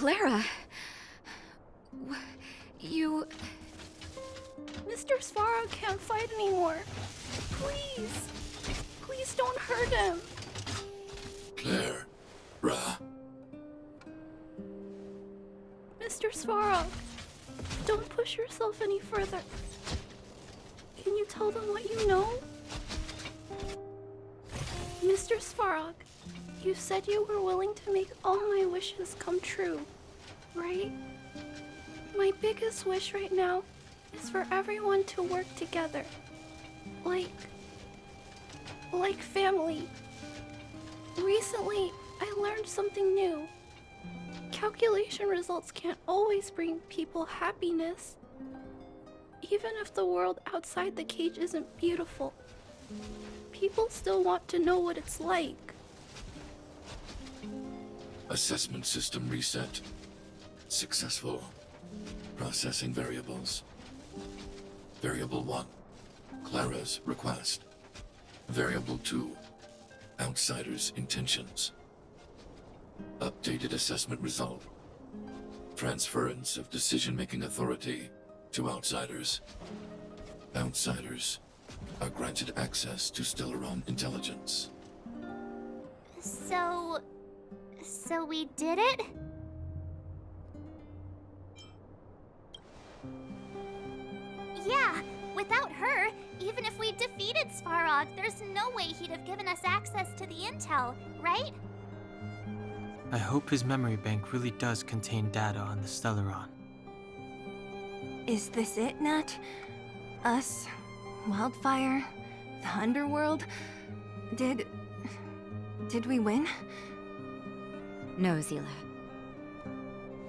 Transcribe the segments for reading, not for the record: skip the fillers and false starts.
Clara... You... Mr. Svarog can't fight anymore. Please. Please don't hurt him. Clara. Mr. Svarog, don't push yourself any further. Can you tell them what you know? Mr. Svarog, you said you were willing to make all my wishes come true, right? My biggest wish right now is for everyone to work together. Like family. Recently, I learned something new. Calculation results can't always bring people happiness. Even if the world outside the cage isn't beautiful, people still want to know what it's like. Assessment system reset. Successful. Processing variables. Variable 1. Clara's request. Variable 2. Outsider's intentions. Updated assessment result. Transference of decision-making authority to outsiders. Outsiders are granted access to Stellaron intelligence. So we did it? Yeah, without her, even if we defeated Svarog, there's no way he'd have given us access to the intel, right? I hope his memory bank really does contain data on the Stellaron. Is this it, Nat? Us? Wildfire? The Underworld? Did we win? No, Zila.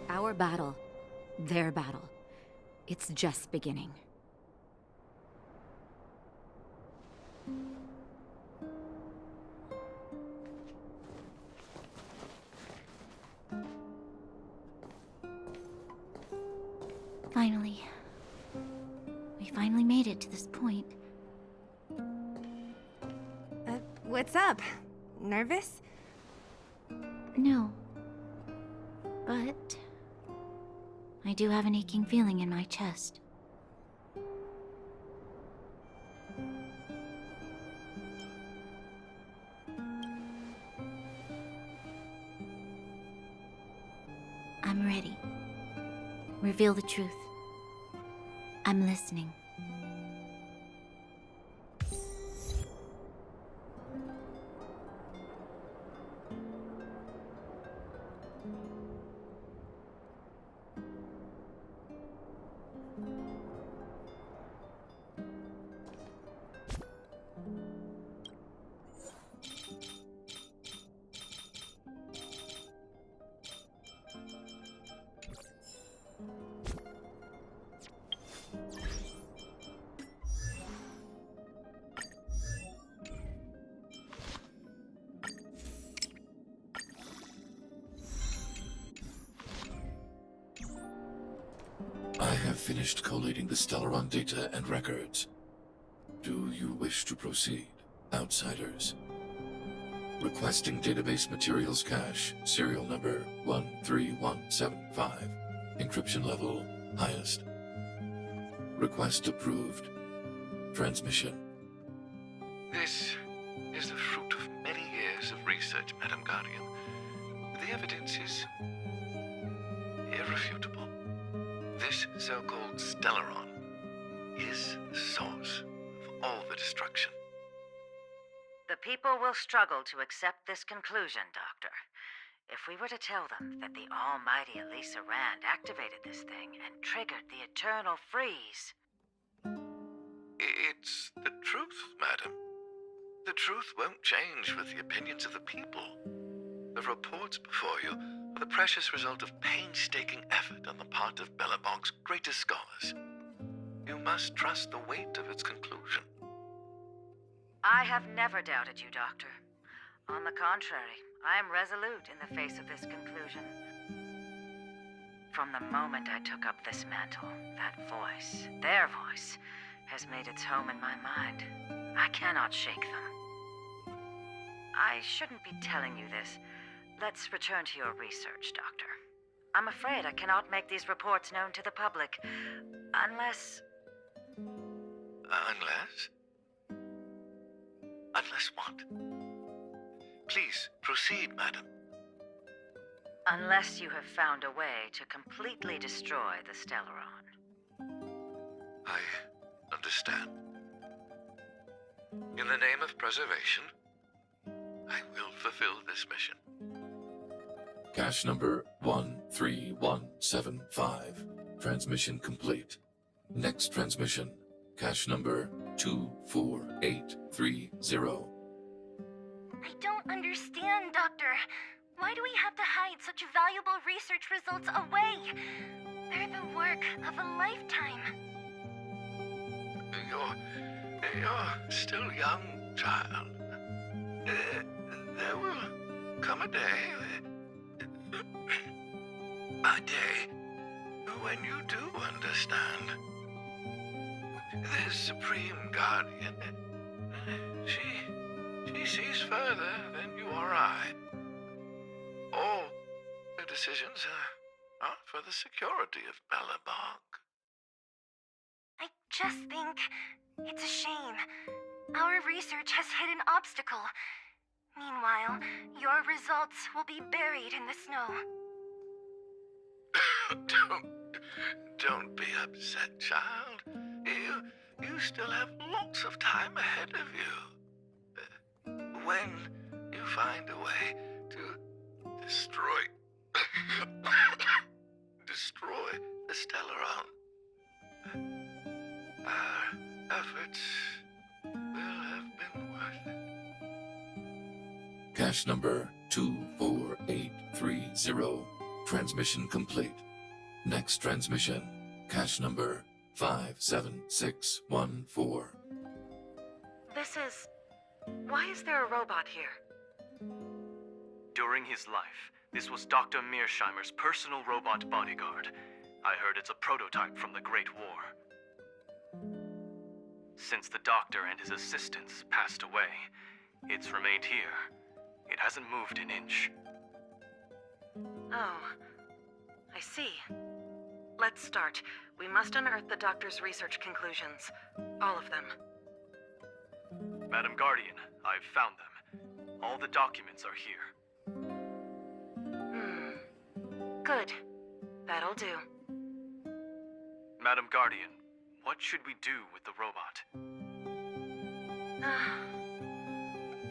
Our battle, their battle, it's just beginning. Finally. We finally made it to this point. What's up? Nervous? No. But I do have an aching feeling in my chest. I'm ready. Reveal the truth. I'm listening. I have finished collating the Stellaron data and records. Do you wish to proceed, outsiders? Requesting database materials cache, serial number 13175. Encryption level, highest. Request approved. Transmission. This is the fruit of many years of research, Madam Guardian. The evidence is irrefutable. This so-called Stellaron is the source of all the destruction. The people will struggle to accept this conclusion, Doctor. If we were to tell them that the almighty Elisa Rand activated this thing and triggered the eternal freeze... It's the truth, madam. The truth won't change with the opinions of the people. The reports before you are the precious result of painstaking effort on the part of Bellabog's greatest scholars. You must trust the weight of its conclusion. I have never doubted you, Doctor. On the contrary, I am resolute in the face of this conclusion. From the moment I took up this mantle, that voice, their voice, has made its home in my mind. I cannot shake them. I shouldn't be telling you this. Let's return to your research, Doctor. I'm afraid I cannot make these reports known to the public. Unless... Unless? Unless what? Please, proceed, madam. Unless you have found a way to completely destroy the Stellaron. I understand. In the name of preservation, I will fulfill this mission. Cache number 13175. Transmission complete. Next transmission. Cache number 24830. I don't understand, Doctor. Why do we have to hide such valuable research results away? They're the work of a lifetime. You're still young, child. There will come a day when you do understand. This Supreme Guardian, she sees further than you or I. All the decisions are for the security of Bellabog. I just think it's a shame. Our research has hit an obstacle. Meanwhile, your results will be buried in the snow. Don't be upset, child. You still have lots of time ahead of you. When you find a way to destroy the Stellaron, our efforts will have been worth it. Cache number 24830. Transmission complete. Next transmission. Cache number 57614. Why is there a robot here? During his life, this was Dr. Mearsheimer's personal robot bodyguard. I heard it's a prototype from the Great War. Since the doctor and his assistants passed away, it's remained here. It hasn't moved an inch. Oh, I see. Let's start. We must unearth the doctor's research conclusions. All of them. Madam Guardian, I've found them. All the documents are here. Good. That'll do. Madam Guardian, what should we do with the robot?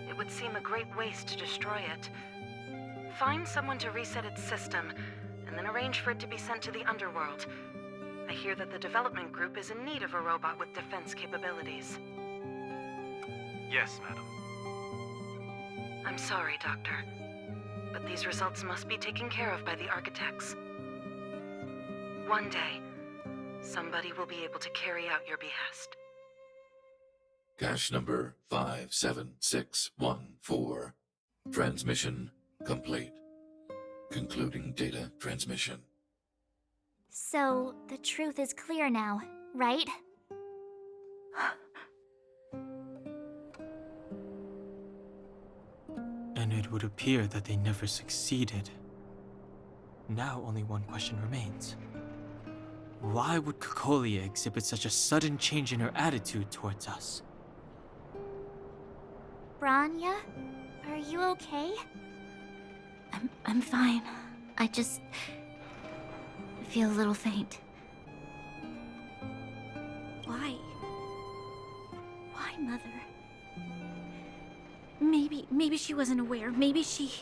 It would seem a great waste to destroy it. Find someone to reset its system, and then arrange for it to be sent to the underworld. I hear that the development group is in need of a robot with defense capabilities. Yes, madam. I'm sorry, Doctor, but these results must be taken care of by the architects. One day, somebody will be able to carry out your behest. Cache number 57614. Transmission complete. Concluding data transmission. So, the truth is clear now, right? And it would appear that they never succeeded. Now only one question remains. Why would Cocolia exhibit such a sudden change in her attitude towards us? Branya? Are you okay? I'm fine. I just feel a little faint. Why? Why, Mother? Maybe she wasn't aware. Maybe she...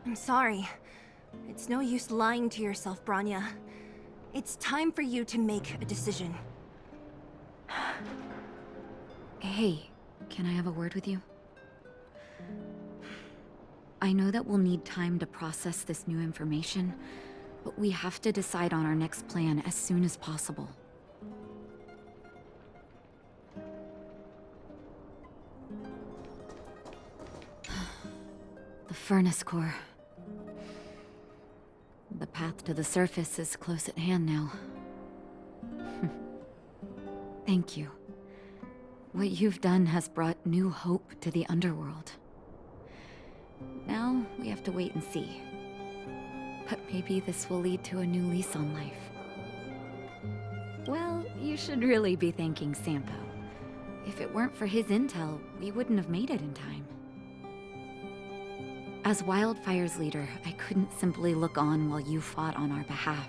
I'm sorry. It's no use lying to yourself, Branya. It's time for you to make a decision. Hey, can I have a word with you? I know that we'll need time to process this new information, but we have to decide on our next plan as soon as possible. The furnace core. The path to the surface is close at hand now. Thank you. What you've done has brought new hope to the underworld. Now, we have to wait and see. But maybe this will lead to a new lease on life. Well, you should really be thanking Sampo. If it weren't for his intel, we wouldn't have made it in time. As Wildfire's leader, I couldn't simply look on while you fought on our behalf.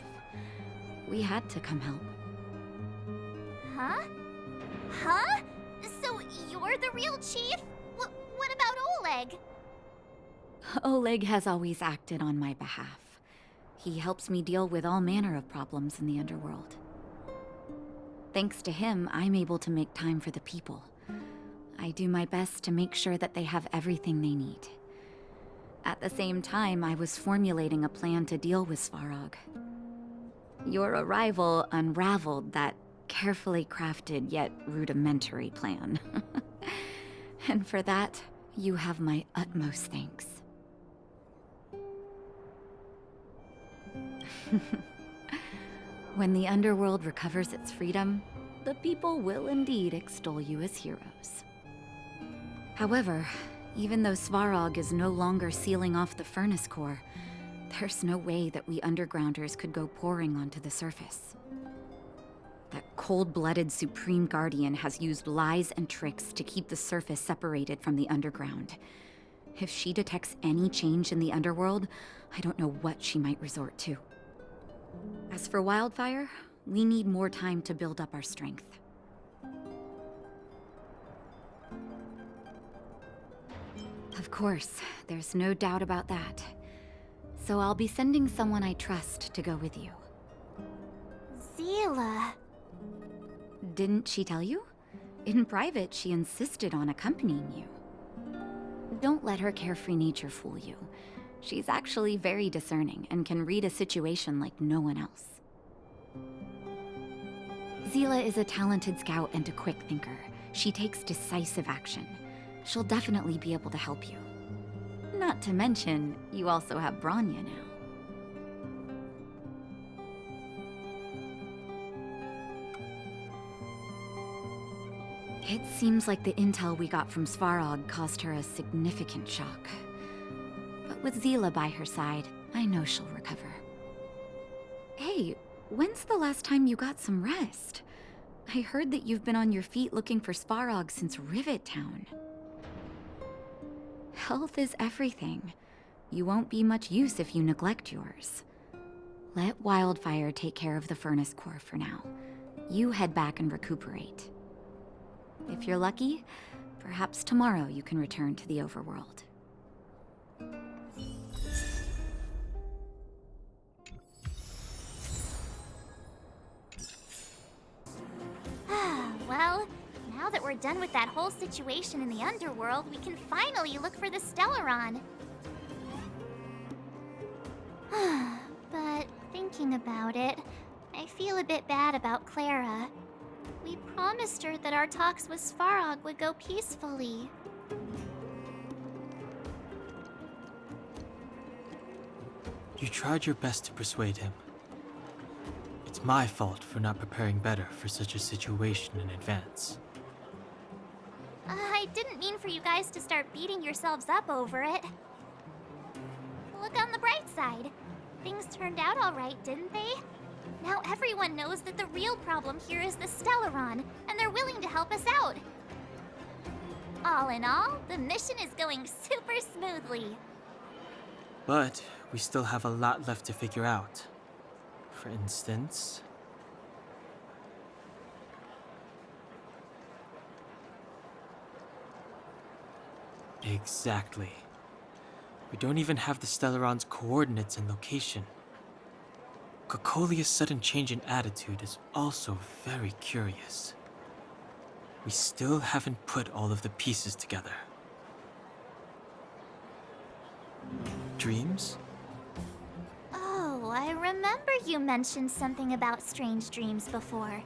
We had to come help. Huh? Huh? So you're the real chief? What about Oleg? Oleg has always acted on my behalf. He helps me deal with all manner of problems in the underworld. Thanks to him, I'm able to make time for the people. I do my best to make sure that they have everything they need. At the same time, I was formulating a plan to deal with Svarog. Your arrival unraveled that carefully crafted yet rudimentary plan. And for that, you have my utmost thanks. When the underworld recovers its freedom, the people will indeed extol you as heroes. However, even though Svarog is no longer sealing off the furnace core, there's no way that we undergrounders could go pouring onto the surface. That cold-blooded Supreme Guardian has used lies and tricks to keep the surface separated from the underground. If she detects any change in the underworld, I don't know what she might resort to. As for Wildfire, we need more time to build up our strength. Of course, there's no doubt about that. So I'll be sending someone I trust to go with you. Zila. Didn't she tell you? In private, she insisted on accompanying you. Don't let her carefree nature fool you. She's actually very discerning and can read a situation like no one else. Zila is a talented scout and a quick thinker. She takes decisive action. She'll definitely be able to help you. Not to mention, you also have Branya now. It seems like the intel we got from Svarog caused her a significant shock. But with Zila by her side, I know she'll recover. Hey, when's the last time you got some rest? I heard that you've been on your feet looking for Svarog since Rivet Town. Health is everything. You won't be much use if you neglect yours. Let Wildfire take care of the furnace core for now. You head back and recuperate. If you're lucky, perhaps tomorrow you can return to the overworld. Well, now that we're done with that whole situation in the underworld, we can finally look for the Stellaron. But thinking about it, I feel a bit bad about Clara. We promised her that our talks with Svarog would go peacefully. You tried your best to persuade him. It's my fault for not preparing better for such a situation in advance. I didn't mean for you guys to start beating yourselves up over it. Look on the bright side. Things turned out all right, didn't they? Now everyone knows that the real problem here is the Stellaron, and they're willing to help us out. All in all, the mission is going super smoothly. But we still have a lot left to figure out. For instance... Exactly. We don't even have the Stellaron's coordinates and location. Cocolia's sudden change in attitude is also very curious. We still haven't put all of the pieces together. Dreams? Oh, I remember you mentioned something about strange dreams before.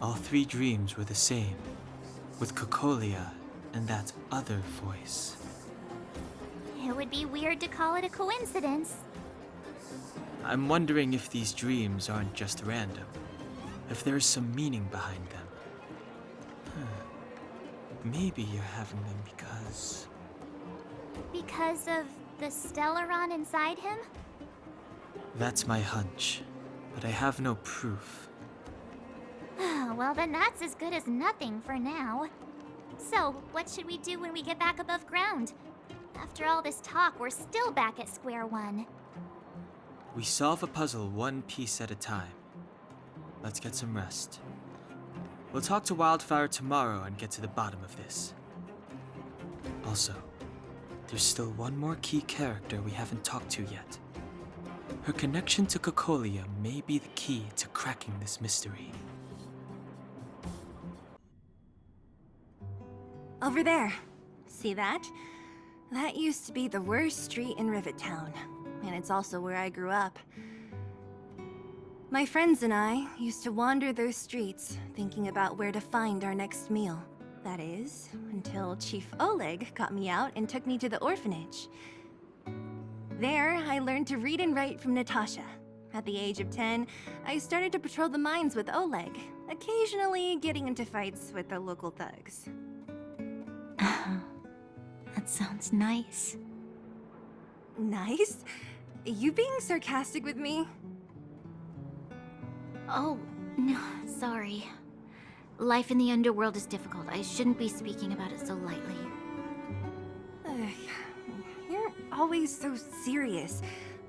All three dreams were the same, with Cocolia and that other voice. It would be weird to call it a coincidence. I'm wondering if these dreams aren't just random, if there is some meaning behind them. Maybe you're having them because... Because of the Stellaron inside him? That's my hunch, but I have no proof. Well, then that's as good as nothing for now. So, what should we do when we get back above ground? After all this talk, we're still back at square one. We solve a puzzle one piece at a time. Let's get some rest. We'll talk to Wildfire tomorrow and get to the bottom of this. Also, there's still one more key character we haven't talked to yet. Her connection to Cocolia may be the key to cracking this mystery. Over there. See that? That used to be the worst street in Rivet Town. And it's also where I grew up. My friends and I used to wander those streets, thinking about where to find our next meal. That is, until Chief Oleg got me out and took me to the orphanage. There, I learned to read and write from Natasha. At the age of 10, I started to patrol the mines with Oleg, occasionally getting into fights with the local thugs. That sounds nice. Nice? You being sarcastic with me? Oh, no, sorry. Life in the underworld is difficult. I shouldn't be speaking about it so lightly. You're always so serious.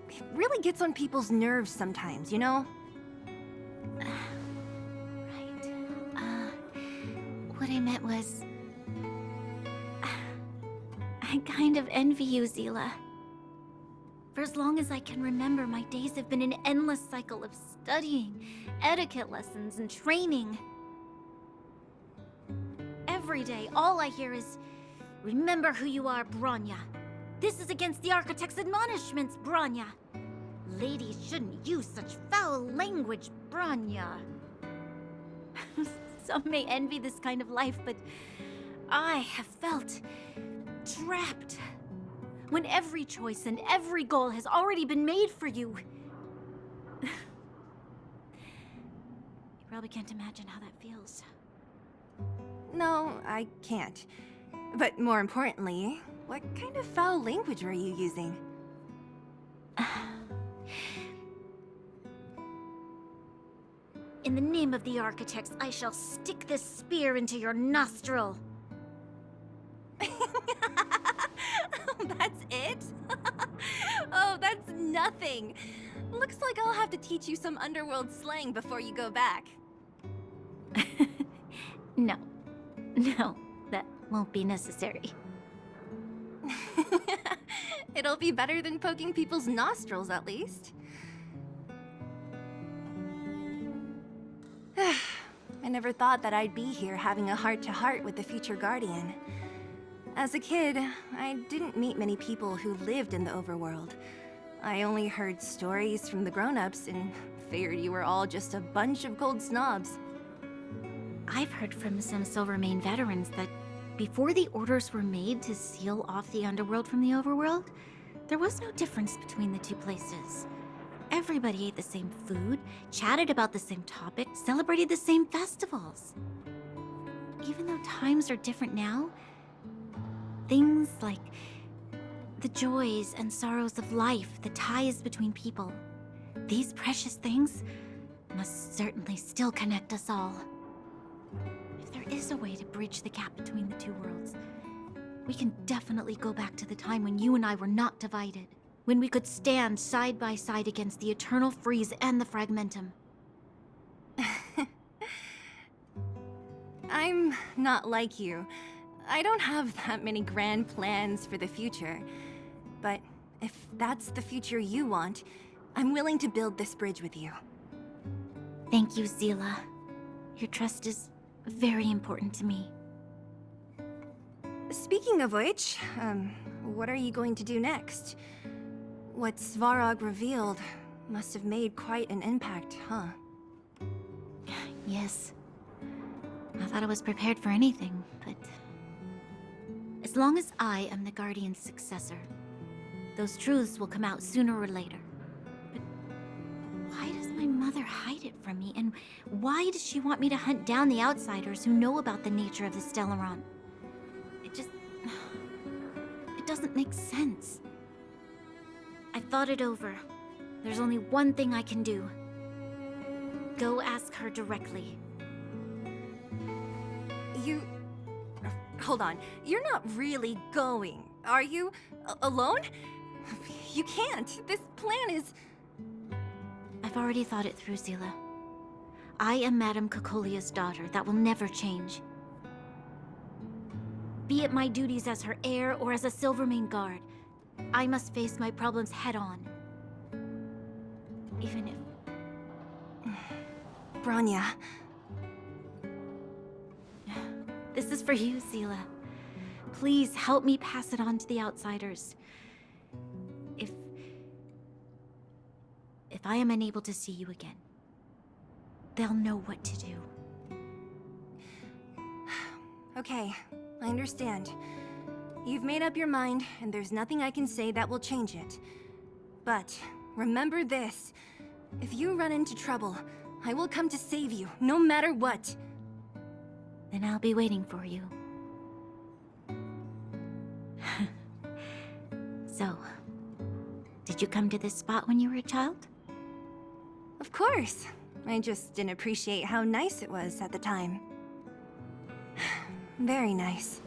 It really gets on people's nerves sometimes, you know? Right. What I meant was... I kind of envy you, Zila. For as long as I can remember, my days have been an endless cycle of studying, etiquette lessons, and training. Every day, all I hear is, "Remember who you are, Bronya. This is against the Architect's admonishments, Bronya. Ladies shouldn't use such foul language, Bronya." Some may envy this kind of life, but I have felt trapped. When every choice and every goal has already been made for you. You probably can't imagine how that feels. No, I can't. But more importantly, what kind of foul language were you using? In the name of the Architects, I shall stick this spear into your nostril. That's it? Oh, that's nothing. Looks like I'll have to teach you some underworld slang before you go back. No, that won't be necessary. It'll be better than poking people's nostrils, at least. I never thought that I'd be here having a heart-to-heart with the future Guardian. As a kid, I didn't meet many people who lived in the overworld. I only heard stories from the grown-ups and figured you were all just a bunch of cold snobs. I've heard from some Silvermane veterans that before the orders were made to seal off the underworld from the overworld, there was no difference between the two places. Everybody ate the same food, chatted about the same topics, celebrated the same festivals. Even though times are different now, things like the joys and sorrows of life, the ties between people, these precious things must certainly still connect us all. If there is a way to bridge the gap between the two worlds, we can definitely go back to the time when you and I were not divided, when we could stand side by side against the Eternal Freeze and the Fragmentum. I'm not like you. I don't have that many grand plans for the future. But if that's the future you want, I'm willing to build this bridge with you. Thank you, Zila. Your trust is very important to me. Speaking of which, what are you going to do next? What Svarog revealed must have made quite an impact, huh? Yes. I thought I was prepared for anything, but... as long as I am the Guardian's successor, those truths will come out sooner or later. But why does my mother hide it from me, and why does she want me to hunt down the outsiders who know about the nature of the Stellaron? It doesn't make sense. I thought it over. There's only one thing I can do. Go ask her directly. Hold on. You're not really going, are you? Alone? You can't. This plan is... I've already thought it through, Zila. I am Madame Cocolia's daughter. That will never change. Be it my duties as her heir or as a Silvermane guard, I must face my problems head-on. Even if... Bronya. This is for you, Zila. Please help me pass it on to the outsiders. If I am unable to see you again, they'll know what to do. Okay, I understand. You've made up your mind, and there's nothing I can say that will change it. But remember this. If you run into trouble, I will come to save you, no matter what. Then I'll be waiting for you. So, did you come to this spot when you were a child? Of course. I just didn't appreciate how nice it was at the time. Very nice.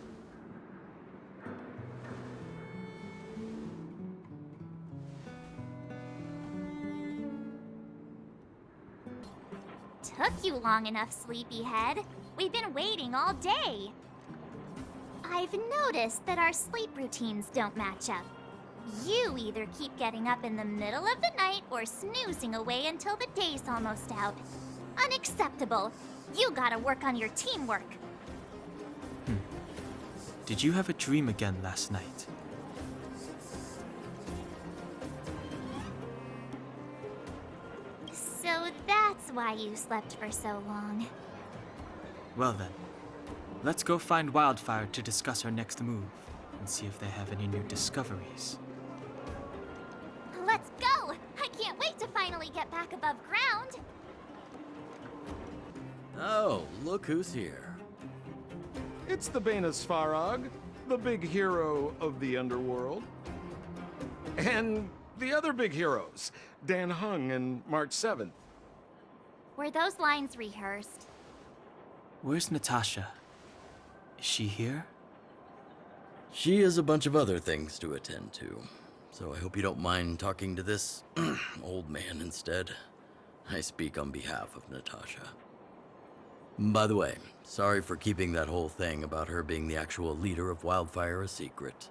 Took you long enough, sleepyhead. We've been waiting all day. I've noticed that our sleep routines don't match up. You either keep getting up in the middle of the night or snoozing away until the day's almost out. Unacceptable. You gotta work on your teamwork. Did you have a dream again last night? So that's why you slept for so long. Well then, let's go find Wildfire to discuss our next move and see if they have any new discoveries. Let's go! I can't wait to finally get back above ground. Oh, look who's here. It's the Bane of Svarog, the big hero of the underworld. And the other big heroes, Dan Hung and March 7th. Were those lines rehearsed? Where's Natasha? Is she here? She has a bunch of other things to attend to, so I hope you don't mind talking to this old man instead. I speak on behalf of Natasha. By the way, sorry for keeping that whole thing about her being the actual leader of Wildfire a secret.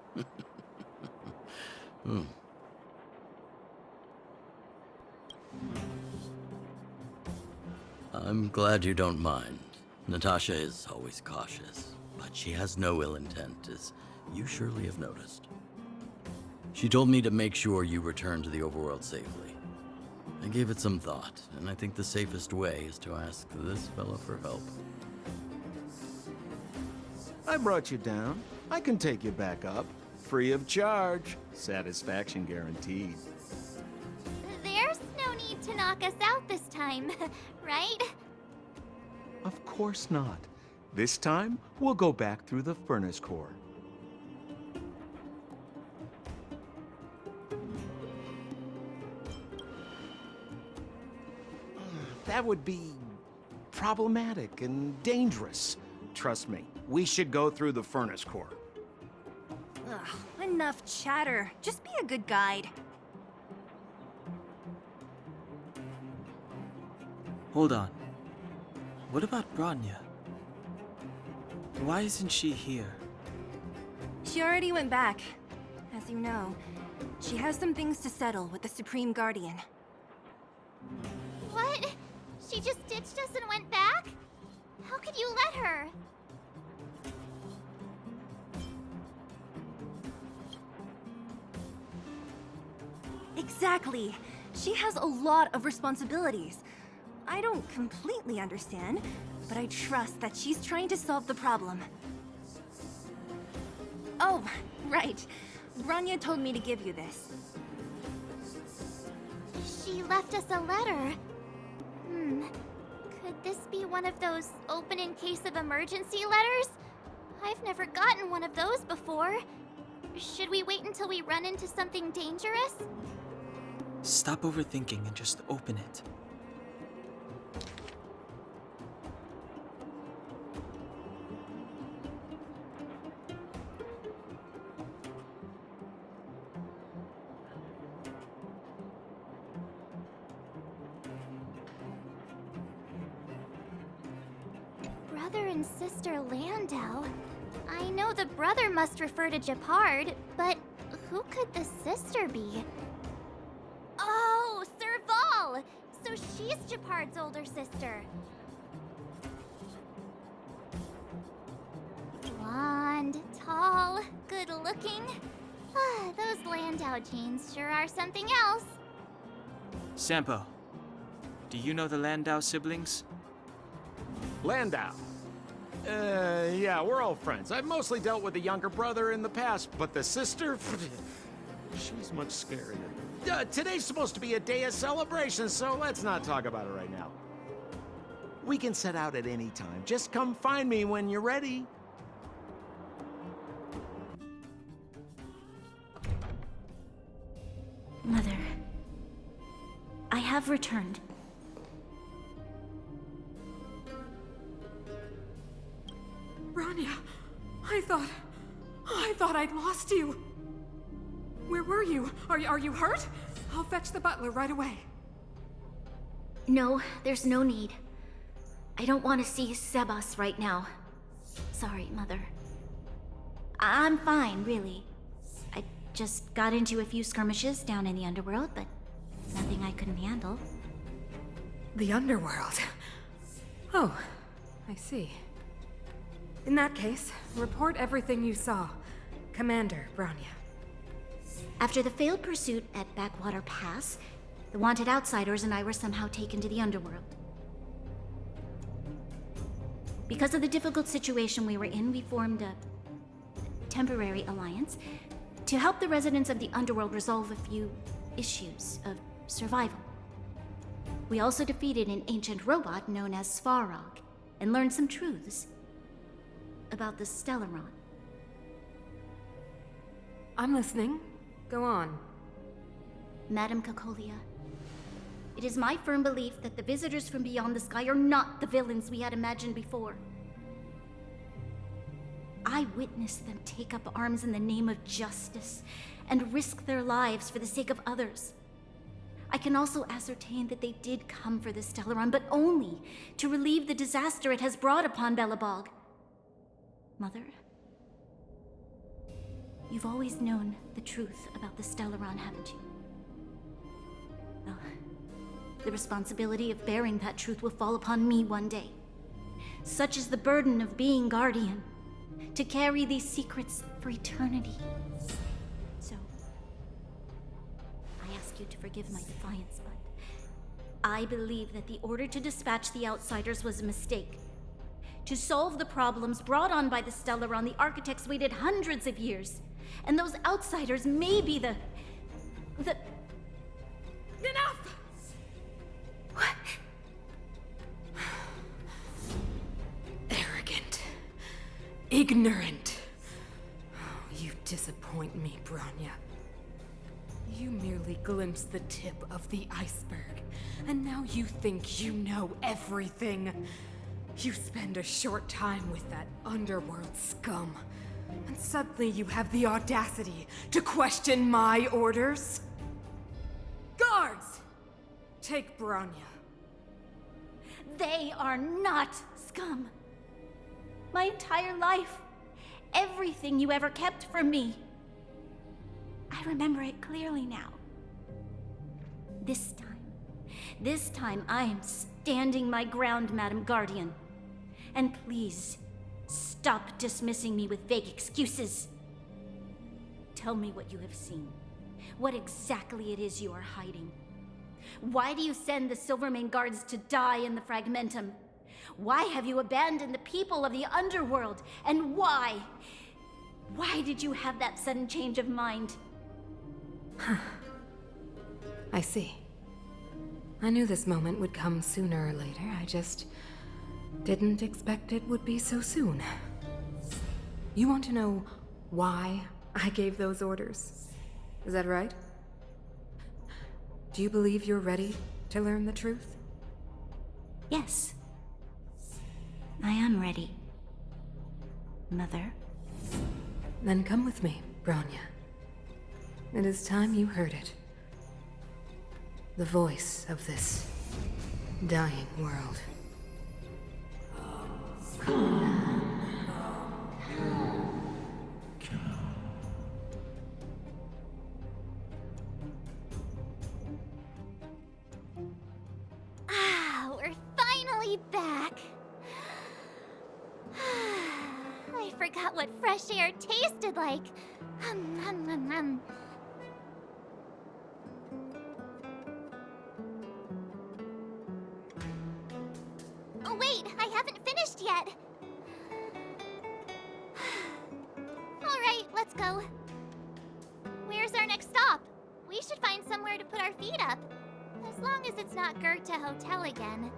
I'm glad you don't mind. Natasha is always cautious, but she has no ill intent, as you surely have noticed. She told me to make sure you return to the overworld safely. I gave it some thought, and I think the safest way is to ask this fella for help. I brought you down. I can take you back up. Free of charge. Satisfaction guaranteed. There's no need to knock us out this time, right? Of course not. This time, we'll go back through the furnace core. That would be problematic and dangerous. Trust me, we should go through the furnace core. Ugh, enough chatter. Just be a good guide. Hold on. What about Bronya? Why isn't she here? She already went back. As you know, she has some things to settle with the Supreme Guardian. What? She just ditched us and went back? How could you let her? Exactly. She has a lot of responsibilities. I don't completely understand, but I trust that she's trying to solve the problem. Oh, right. Bronya told me to give you this. She left us a letter. Could this be one of those open in case of emergency letters? I've never gotten one of those before. Should we wait until we run into something dangerous? Stop overthinking and just open it. Brother and sister Landau. I know the brother must refer to Japard, but who could the sister be? Oh, Serval! So she's Japard's older sister. Blonde, tall, good looking. Those Landau genes sure are something else. Sampo, do you know the Landau siblings? Landau. Yeah, we're all friends. I've mostly dealt with the younger brother in the past, but the sister, she's much scarier. Today's supposed to be a day of celebration, so let's not talk about it right now. We can set out at any time. Just come find me when you're ready. Mother, I have returned. Bronya, I thought I'd lost you. Where were you? Are you hurt? I'll fetch the butler right away. No, there's no need. I don't want to see Sebas right now. Sorry, Mother. I'm fine, really. I just got into a few skirmishes down in the underworld, but nothing I couldn't handle. The underworld? Oh, I see. In that case, report everything you saw. Commander Bronya. After the failed pursuit at Backwater Pass, the wanted outsiders and I were somehow taken to the underworld. Because of the difficult situation we were in, we formed a temporary alliance to help the residents of the underworld resolve a few issues of survival. We also defeated an ancient robot known as Svarog and learned some truths about the Stellaron. I'm listening. Go on. Madam Cacolia, it is my firm belief that the visitors from beyond the sky are not the villains we had imagined before. I witnessed them take up arms in the name of justice and risk their lives for the sake of others. I can also ascertain that they did come for the Stellaron, but only to relieve the disaster it has brought upon Belobog. Mother, you've always known the truth about the Stellaron, haven't you? Well, the responsibility of bearing that truth will fall upon me one day. Such is the burden of being Guardian, to carry these secrets for eternity. So, I ask you to forgive my defiance, but I believe that the order to dispatch the outsiders was a mistake. To solve the problems brought on by the Stellaron, the architects waited hundreds of years. And those outsiders may be the... Enough! What? Arrogant. Ignorant. Oh, you disappoint me, Bronya. You merely glimpsed the tip of the iceberg, and now you think you know everything. You spend a short time with that underworld scum, and suddenly you have the audacity to question my orders? Guards! Take Bronya. They are not scum. My entire life, everything you ever kept from me. I remember it clearly now. This time I am standing my ground, Madam Guardian. And please, stop dismissing me with vague excuses. Tell me what you have seen. What exactly it is you are hiding. Why do you send the Silvermane guards to die in the Fragmentum? Why have you abandoned the people of the underworld? And why? Why did you have that sudden change of mind? I see. I knew this moment would come sooner or later. I just didn't expect it would be so soon. You want to know why I gave those orders? Is that right? Do you believe you're ready to learn the truth? Yes. I am ready. Mother. Then come with me, Bronya. It is time you heard it. The voice of this dying world. Ah, we're finally back. I forgot what fresh air tasted like. Hum, hum, hum, hum. Oh, wait, I haven't finished yet. All right, let's go. Where's our next stop? We should find somewhere to put our feet up. As long as it's not Goethe Hotel again.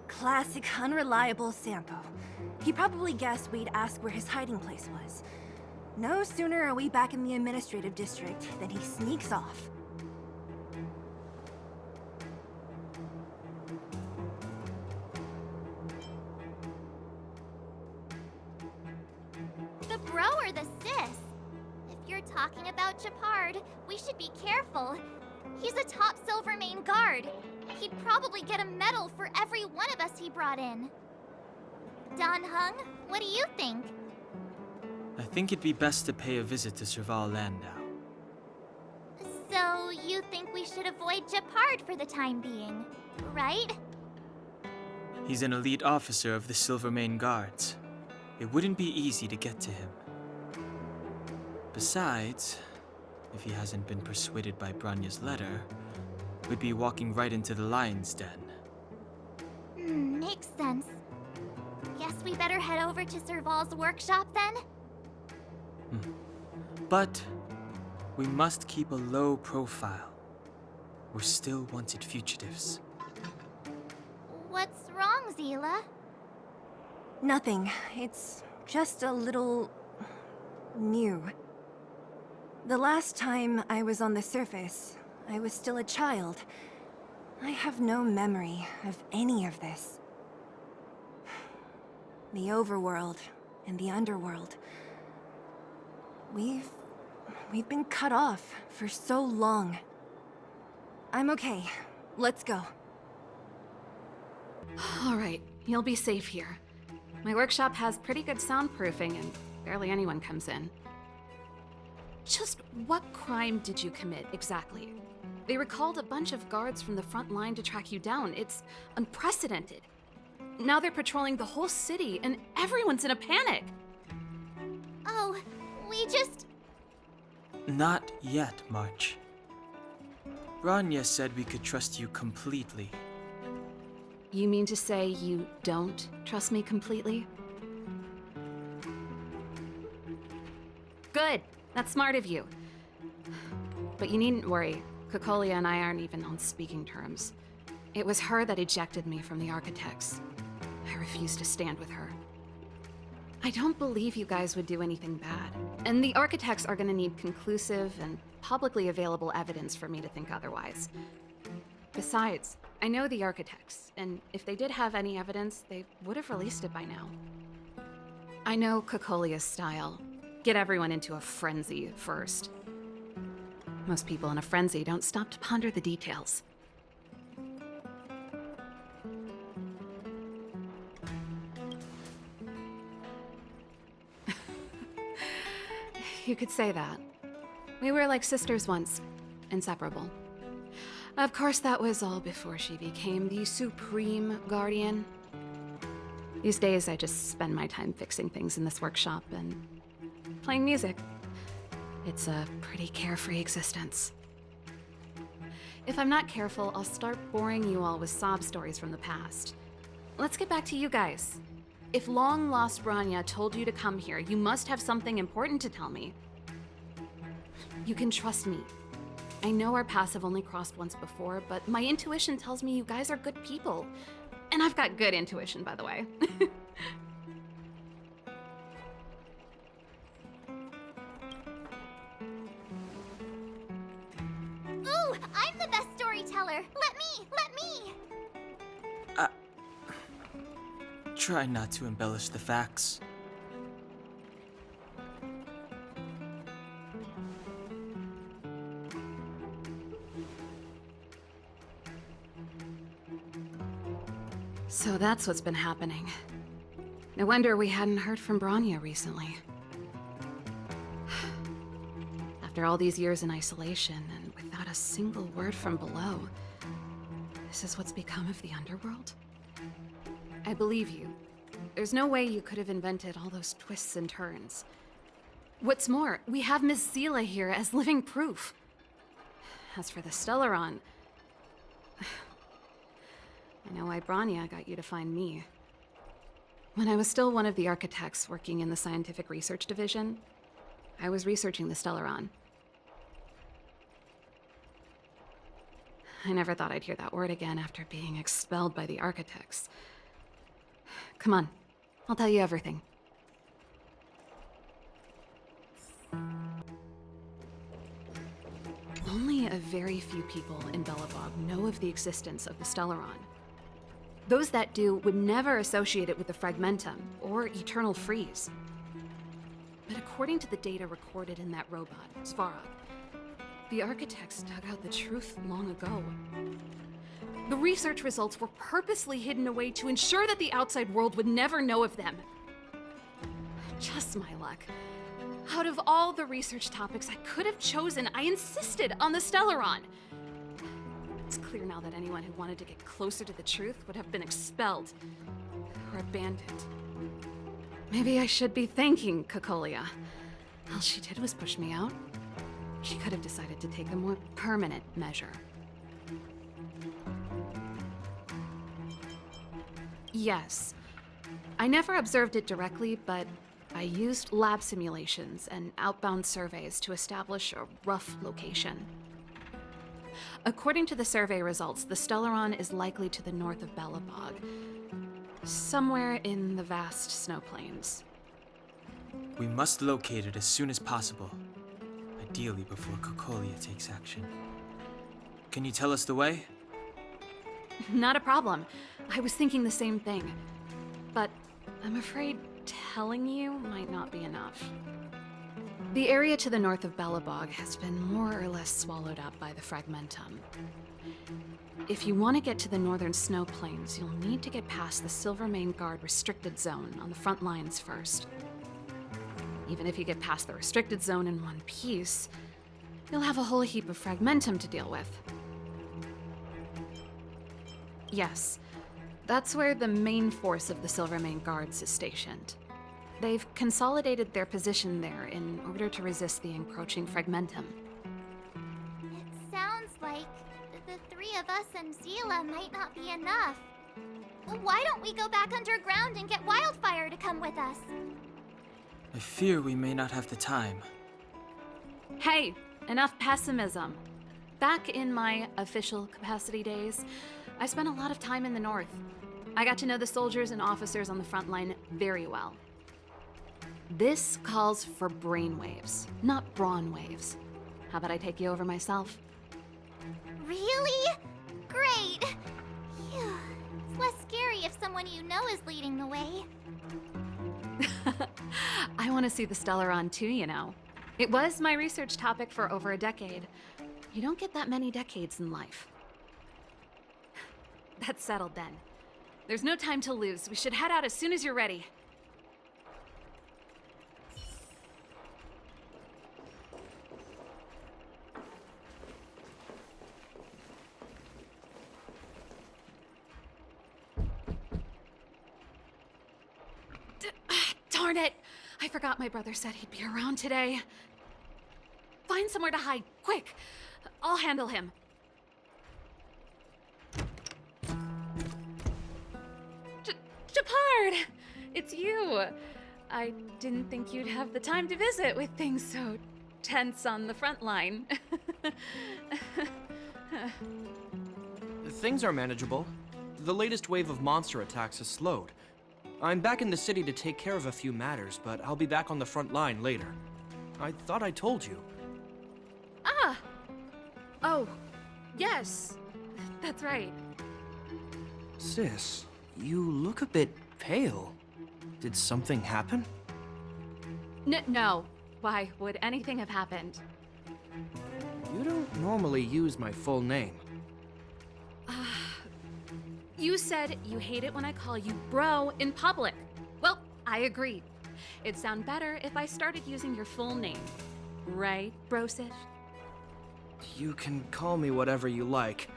Classic unreliable Sampo. He probably guessed we'd ask where his hiding place was. No sooner are we back in the administrative district than he sneaks off. The bro or the sis? If you're talking about Japard, we should be careful. He's a top Silvermane guard. He'd probably get a medal for every one of us he brought in. Don Hung, what do you think? I think it'd be best to pay a visit to Serval Landau. So, you think we should avoid Japard for the time being, right? He's an elite officer of the Silvermane Guards. It wouldn't be easy to get to him. Besides, if he hasn't been persuaded by Branya's letter, we'd be walking right into the lion's den. Makes sense. Guess we better head over to Serval's workshop then? But we must keep a low profile. We're still wanted fugitives. What's wrong, Zila? Nothing. It's just a little... new. The last time I was on the surface, I was still a child. I have no memory of any of this. The overworld and the underworld. We've been cut off for so long. I'm okay. Let's go. All right, you'll be safe here. My workshop has pretty good soundproofing and barely anyone comes in. Just what crime did you commit, exactly? They recalled a bunch of guards from the front line to track you down. It's unprecedented. Now they're patrolling the whole city, and everyone's in a panic! Oh, we just... Not yet, March. Branya said we could trust you completely. You mean to say you don't trust me completely? Good. That's smart of you. But you needn't worry. Kokolia and I aren't even on speaking terms. It was her that ejected me from the Architects. I refused to stand with her. I don't believe you guys would do anything bad. And the Architects are gonna need conclusive and publicly available evidence for me to think otherwise. Besides, I know the Architects, and if they did have any evidence, they would have released it by now. I know Kokolia's style. Get everyone into a frenzy first. Most people in a frenzy don't stop to ponder the details. You could say that. We were like sisters once, inseparable. Of course, that was all before she became the Supreme Guardian. These days, I just spend my time fixing things in this workshop and playing music. It's a pretty carefree existence. If I'm not careful, I'll start boring you all with sob stories from the past. Let's get back to you guys. If long-lost Branya told you to come here, you must have something important to tell me. You can trust me. I know our paths have only crossed once before, but my intuition tells me you guys are good people. And I've got good intuition, by the way. Ooh, I'm the best storyteller! Let me! Let me! Try not to embellish the facts. So that's what's been happening. No wonder we hadn't heard from Bronya recently. After all these years in isolation and without a single word from below, this is what's become of the underworld? I believe you. There's no way you could have invented all those twists and turns. What's more, we have Miss Zila here as living proof. As for the Stellaron, I know why Bronya got you to find me. When I was still one of the architects working in the scientific research division, I was researching the Stellaron. I never thought I'd hear that word again after being expelled by the architects. Come on, I'll tell you everything. Only a very few people in Belobog know of the existence of the Stellaron. Those that do would never associate it with the Fragmentum or Eternal Freeze. But according to the data recorded in that robot, Svarog, the architects dug out the truth long ago. The research results were purposely hidden away to ensure that the outside world would never know of them. Just my luck. Out of all the research topics I could have chosen, I insisted on the Stellaron. It's clear now that anyone who wanted to get closer to the truth would have been expelled or abandoned. Maybe I should be thanking Cocolia. All she did was push me out. She could have decided to take a more permanent measure. Yes. I never observed it directly, but I used lab simulations and outbound surveys to establish a rough location. According to the survey results, the Stellaron is likely to the north of Belobog, somewhere in the vast snow plains. We must locate it as soon as possible, ideally before Cocolia takes action. Can you tell us the way? Not a problem. I was thinking the same thing. But I'm afraid telling you might not be enough. The area to the north of Belobog has been more or less swallowed up by the Fragmentum. If you want to get to the northern snow plains, you'll need to get past the Silvermane Guard restricted zone on the front lines first. Even if you get past the restricted zone in one piece, you'll have a whole heap of Fragmentum to deal with. Yes, that's where the main force of the Silvermane Guards is stationed. They've consolidated their position there in order to resist the encroaching Fragmentum. It sounds like the three of us and Zila might not be enough. Why don't we go back underground and get Wildfire to come with us? I fear we may not have the time. Hey, enough pessimism. Back in my official capacity days, I spent a lot of time in the north. I got to know the soldiers and officers on the front line very well. This calls for brainwaves, not brawn waves. How about I take you over myself? Really? Great! Phew. It's less scary if someone you know is leading the way. I want to see the Stellaron too, you know. It was my research topic for over a decade. You don't get that many decades in life. That's settled then. There's no time to lose. We should head out as soon as you're ready. Darn it! I forgot my brother said he'd be around today. Find somewhere to hide, quick! I'll handle him. Japard! It's you! I didn't think you'd have the time to visit with things so tense on the front line. Things are manageable. The latest wave of monster attacks has slowed. I'm back in the city to take care of a few matters, but I'll be back on the front line later. I thought I told you. Ah! Oh, yes. That's right. Sis, you look a bit pale. Did something happen? No. Why would anything have happened? You don't normally use my full name. You said you hate it when I call you bro in public. Well, I agree. It'd sound better if I started using your full name. Right, Brosif? You can call me whatever you like.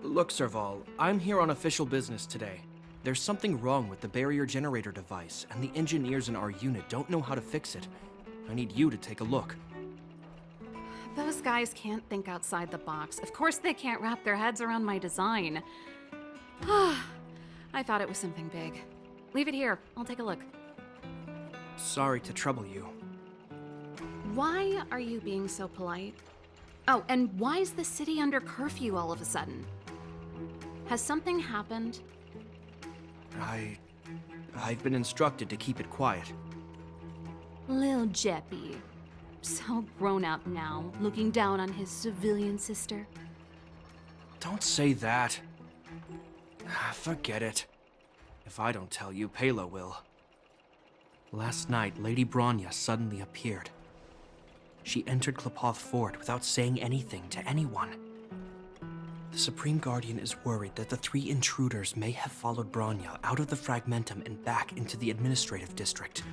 Look, Serval, I'm here on official business today. There's something wrong with the barrier generator device, and the engineers in our unit don't know how to fix it. I need you to take a look. Those guys can't think outside the box. Of course they can't wrap their heads around my design. I thought it was something big. Leave it here. I'll take a look. Sorry to trouble you. Why are you being so polite? Oh, and why is the city under curfew all of a sudden? Has something happened? I've been instructed to keep it quiet. Lil Jeppy. So grown up now, looking down on his civilian sister. Don't say that. Forget it. If I don't tell you, Pela will. Last night, Lady Bronya suddenly appeared. She entered Klapoth Fort without saying anything to anyone. The Supreme Guardian is worried that the 3 intruders may have followed Bronya out of the Fragmentum and back into the administrative district.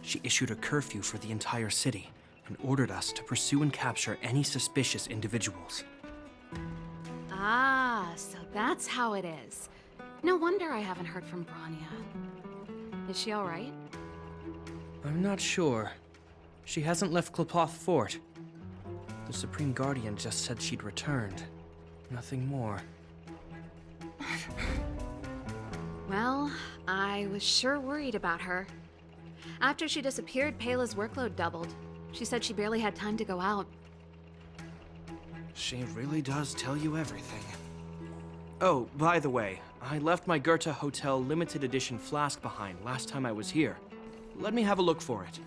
She issued a curfew for the entire city and ordered us to pursue and capture any suspicious individuals. Ah, so that's how it is. No wonder I haven't heard from Bronya. Is she all right? I'm not sure. She hasn't left Klapoth Fort. The Supreme Guardian just said she'd returned. Nothing more. Well, I was sure worried about her. After she disappeared, Pela's workload doubled. She said she barely had time to go out. She really does tell you everything. Oh, by the way, I left my Goethe Hotel limited edition flask behind last time I was here. Let me have a look for it.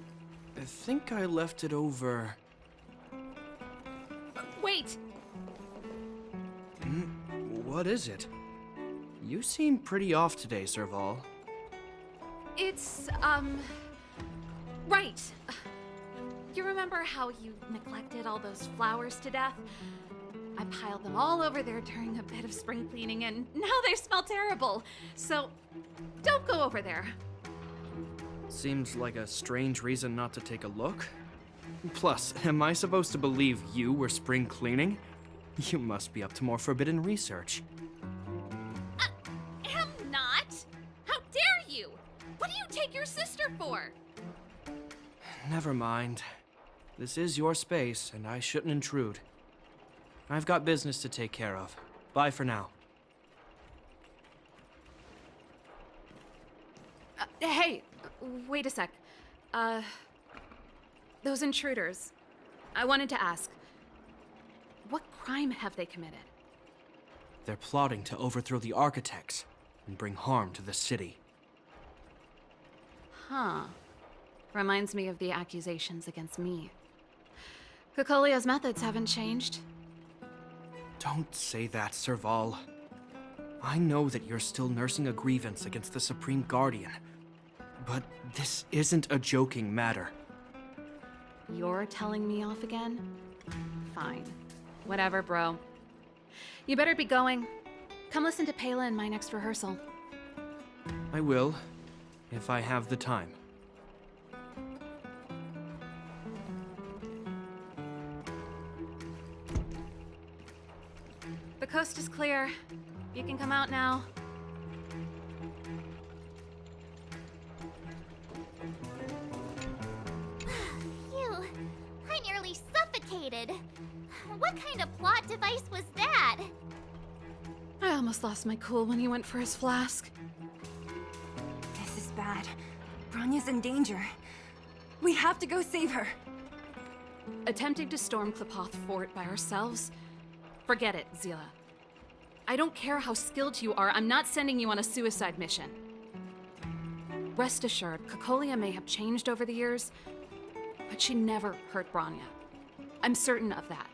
I think I left it over... Wait! What is it? You seem pretty off today, Serval. It's, right. You remember how you neglected all those flowers to death? I piled them all over there during a bit of spring cleaning, and now they smell terrible. So, don't go over there. Seems like a strange reason not to take a look. Plus, am I supposed to believe you were spring cleaning? You must be up to more forbidden research. Am not? How dare you? What do you take your sister for? Never mind. This is your space, and I shouldn't intrude. I've got business to take care of. Bye for now. Hey, wait a sec. Those intruders. I wanted to ask, what crime have they committed? They're plotting to overthrow the architects and bring harm to the city. Huh. Reminds me of the accusations against me. Kokolia's methods haven't changed. Don't say that, Serval. I know that you're still nursing a grievance against the Supreme Guardian, but this isn't a joking matter. You're telling me off again? Fine. Whatever, bro. You better be going. Come listen to Pela in my next rehearsal. I will, if I have the time. The coast is clear. You can come out now. Phew, I nearly suffocated. What kind of plot device was that? I almost lost my cool when he went for his flask. This is bad. Bronya's in danger. We have to go save her. Attempting to storm Klapoth Fort by ourselves? Forget it, Zila. I don't care how skilled you are, I'm not sending you on a suicide mission. Rest assured, Cocolia may have changed over the years, but she never hurt Bronya. I'm certain of that.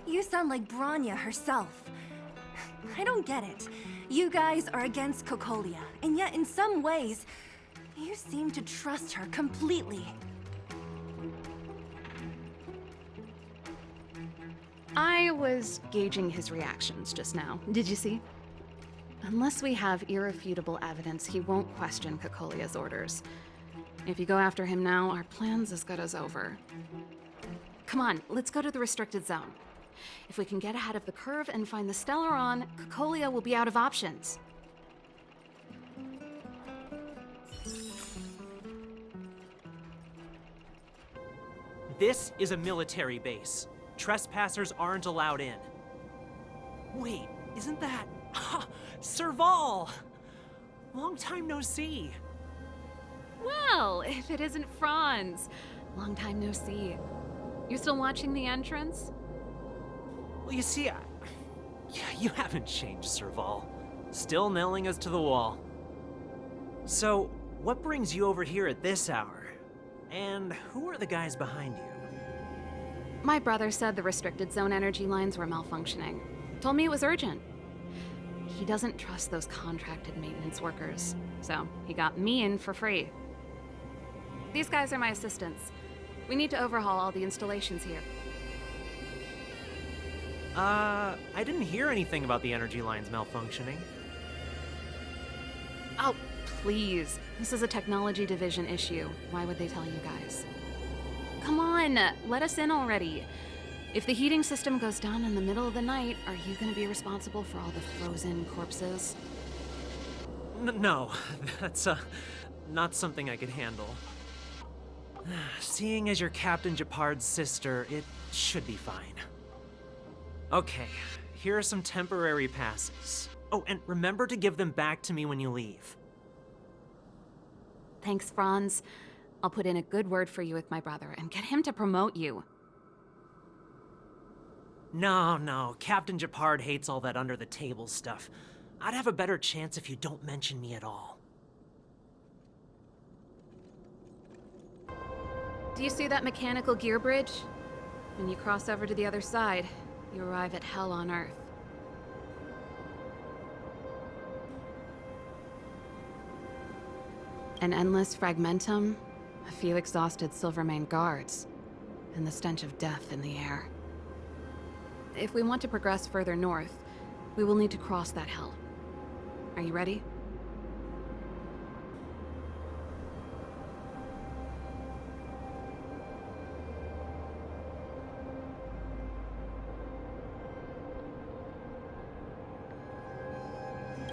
You sound like Bronya herself. I don't get it. You guys are against Cocolia, and yet in some ways, you seem to trust her completely. I was gauging his reactions just now. Did you see? Unless we have irrefutable evidence, he won't question Cocolia's orders. If you go after him now, our plan's as good as over. Come on, let's go to the restricted zone. If we can get ahead of the curve and find the Stellaron, Cocolia will be out of options. This is a military base. Trespassers aren't allowed in. Wait, isn't that... Serval! Long time no see. Well, if it isn't Franz. Long time no see. You still watching the entrance? Well, you see, you haven't changed, Serval. Still nailing us to the wall. So, what brings you over here at this hour? And who are the guys behind you? My brother said the restricted zone energy lines were malfunctioning. Told me it was urgent. He doesn't trust those contracted maintenance workers, so he got me in for free. These guys are my assistants. We need to overhaul all the installations here. I didn't hear anything about the energy lines malfunctioning. Oh, please. This is a technology division issue. Why would they tell you guys? Come on, let us in already. If the heating system goes down in the middle of the night, are you gonna be responsible for all the frozen corpses? No, that's, not something I could handle. Seeing as you're Captain Japard's sister, it should be fine. Okay, here are some temporary passes. Oh, and remember to give them back to me when you leave. Thanks, Franz. I'll put in a good word for you with my brother and get him to promote you. No, Captain Japard hates all that under-the-table stuff. I'd have a better chance if you don't mention me at all. Do you see that mechanical gear bridge? When you cross over to the other side, you arrive at Hell on Earth. An endless fragmentum, a few exhausted Silvermane guards, and the stench of death in the air. If we want to progress further north, we will need to cross that hell. Are you ready?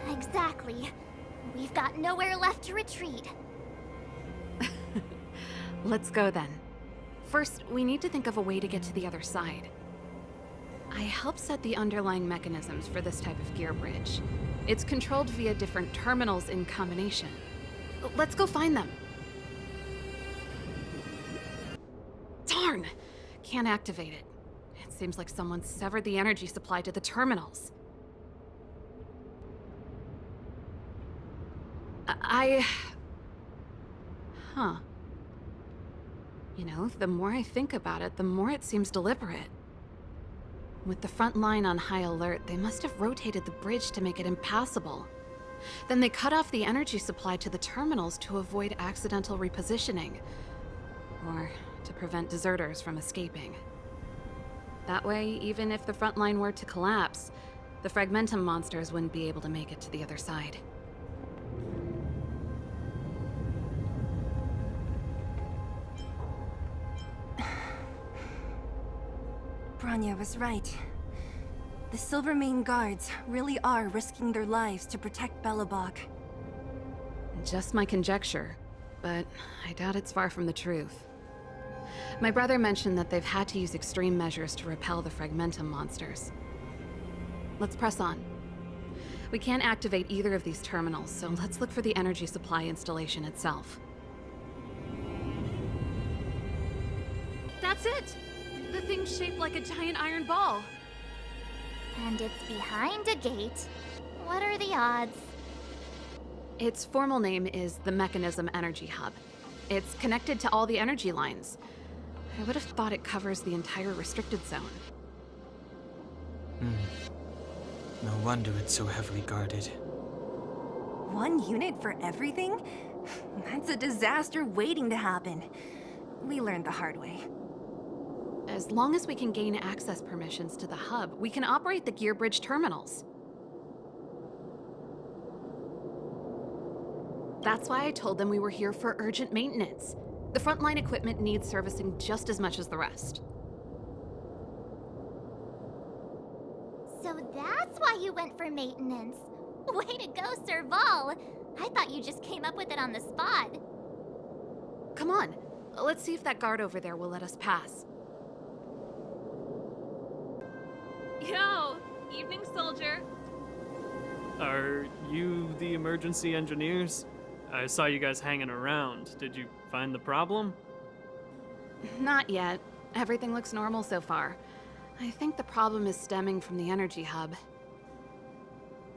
Exactly. We've got nowhere left to retreat. Let's go then. First, we need to think of a way to get to the other side. I helped set the underlying mechanisms for this type of gear bridge. It's controlled via different terminals in combination. Let's go find them. Darn! Can't activate it. It seems like someone severed the energy supply to the terminals. Huh. You know, the more I think about it, the more it seems deliberate. With the front line on high alert, they must have rotated the bridge to make it impassable. Then they cut off the energy supply to the terminals to avoid accidental repositioning, or to prevent deserters from escaping. That way, even if the front line were to collapse, the Fragmentum monsters wouldn't be able to make it to the other side. Bronya was right. The Silvermane guards really are risking their lives to protect Belobog. Just my conjecture, but I doubt it's far from the truth. My brother mentioned that they've had to use extreme measures to repel the Fragmentum monsters. Let's press on. We can't activate either of these terminals, so let's look for the energy supply installation itself. That's it! The thing's shaped like a giant iron ball. And it's behind a gate. What are the odds? Its formal name is the Mechanism Energy Hub. It's connected to all the energy lines. I would have thought it covers the entire restricted zone. No wonder it's so heavily guarded. One unit for everything? That's a disaster waiting to happen. We learned the hard way. As long as we can gain access permissions to the hub, we can operate the gear bridge terminals. That's why I told them we were here for urgent maintenance. The frontline equipment needs servicing just as much as the rest. So that's why you went for maintenance. Way to go, Serval! I thought you just came up with it on the spot. Come on, let's see if that guard over there will let us pass. Yo! Evening, soldier. Are you the emergency engineers? I saw you guys hanging around. Did you find the problem? Not yet. Everything looks normal so far. I think the problem is stemming from the energy hub.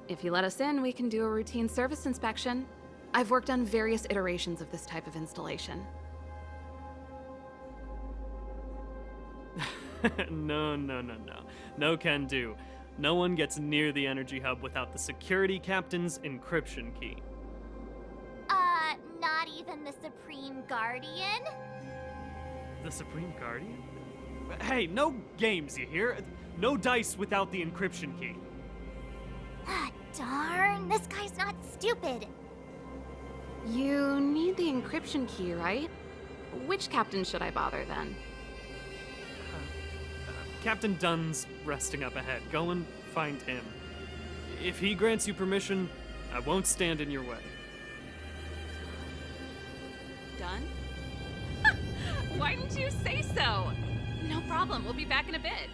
If you let us in, we can do a routine service inspection. I've worked on various iterations of this type of installation. No. No can do. No one gets near the energy hub without the security captain's encryption key. Not even the Supreme Guardian? The Supreme Guardian? Hey, no games, you hear? No dice without the encryption key. Ah, darn, this guy's not stupid. You need the encryption key, right? Which captain should I bother then? Captain Dunn's resting up ahead. Go and find him. If he grants you permission, I won't stand in your way. Done? Why didn't you say so? No problem, we'll be back in a bit.